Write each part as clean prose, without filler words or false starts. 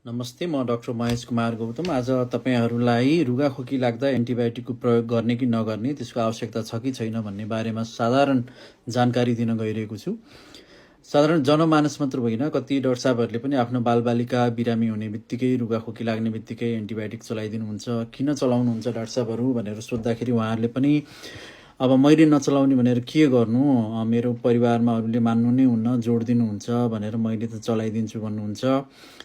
नमस्ते, म डाक्टर महेश कुमार गौतम। आज तपाईहरूलाई रुगाखोकी लाग्दा एन्टिबायोटिकको प्रयोग गर्ने कि नगर्ने, त्यसको आवश्यकता छ कि छैन भन्ने बारेमा साधारण जानकारी दिन गइरहेको छु। साधारण जनमानस मात्र होइन, कति डाक्टर साहबहरूले पनि आफ्नो बालबालिका बिरामी हुने बित्तिकै, रुगाखोकी लाग्ने बित्तिकै एन्टिबायोटिक चलाइदिनुहुन्छ। किन चलाउनुहुन्छ डाक्टर साहबहरू भनेर सोद्धाखेरि उहाँहरूले पनि अब मैले नचलाउने भनेर के गर्नु, मेरो परिवारमा अरूले मान्नु नै हुन्न, जोड दिनुहुन्छ भनेर मैले त चलाइदिन्छु भन्नुहुन्छ।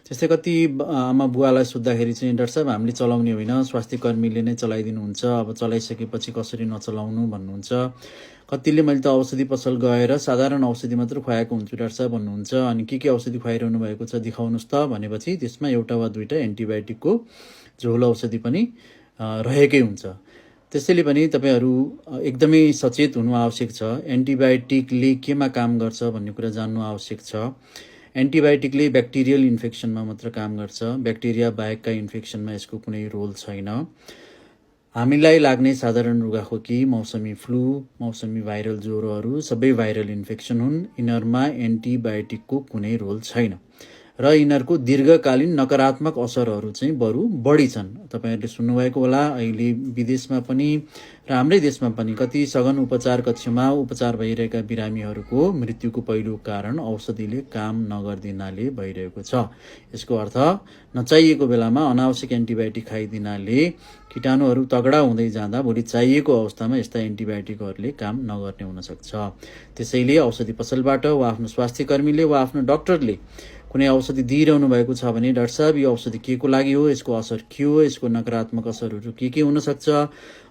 त्यस्तै कति आमा बुवालाई सोद्धाखेरि चाहिँ डाक्टर साहब हामीले चलाउने होइन, स्वास्थ्य कर्मीले नै चलाइदिनुहुन्छ, अब चलाइसकेपछि कसरी नचलाउनु भन्नुहुन्छ। कतिले मैले त औषधि पसल गएर साधारण औषधि मात्र खुवाएको हुन्छु डाक्टर साहब भन्नुहुन्छ। अनि के औषधि खुवाइरहनु भएको छ देखाउनुहोस् त भनेपछि त्यसमा एउटा वा दुईटा एन्टिबायोटिकको झोल औषधि पनि रहेकै हुन्छ। त्यसैले पनि तपाईहरू एकदमै सचेत हुनु आवश्यक छ। एन्टिबायोटिकले केमा काम गर्छ भन्ने कुरा जान्नु आवश्यक छ। एन्टिबायोटिकले ब्याक्टेरियल इन्फेक्सनमा मात्र काम गर्छ, ब्याक्टेरिया बाहेकका इन्फेक्सनमा यसको कुनै रोल छैन। हामीलाई लाग्ने साधारण रुगाखोकी, मौसमी फ्लू, मौसमी भाइरल ज्वरोहरू सबै भाइरल इन्फेक्सन हुन्। यिनीहरूमा एन्टिबायोटिकको कुनै रोल छैन र यिनीहरूको दीर्घकालीन नकारात्मक असरहरू चाहिँ बरु बढी छन्। तपाईहरूले सुन्नुभएको होला, अहिले विदेशमा पनि र हाम्रै देशमा पनि कति सघन उपचार कक्षमा उपचार भइरहेका बिरामीहरूको मृत्युको पहिलो कारण औषधिले काम नगर्दिनाले भइरहेको छ। यसको अर्थ नचाहिएको बेलामा अनावश्यक एन्टिबायोटिक खाइदिनाले कीटाणुहरू तगडा हुँदै जाँदा भोलि चाहिएको अवस्थामा यस्ता एन्टिबायोटिकहरूले काम नगर्ने हुन सक्छ। त्यसैले औषधि पसलबाट वा आफ्नो स्वास्थ्य कर्मीले वा आफ्नो डाक्टरले कुनै औषधि दिइरहनु भएको छ भने डाक्टर साहब यो औषधि के को लागि हो, यसको असर के हो, यसको नकारात्मक असरहरू के हुन सक्छ,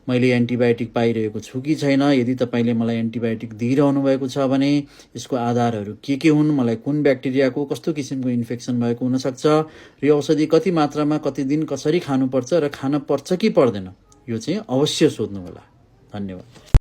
मैले एन्टिबायोटिक पाइरहेको छु कि छैन, यदि तपाईँले मलाई एन्टिबायोटिक दिइरहनु भएको छ भने यसको आधारहरू के हुन्, मलाई कुन ब्याक्टेरियाको कस्तो किसिमको इन्फेक्सन भएको हुनसक्छ र यो औषधि कति मात्रामा कति दिन कसरी खानुपर्छ र खान पर्छ कि पर्दैन, यो चाहिँ अवश्य सोध्नु होला। धन्यवाद।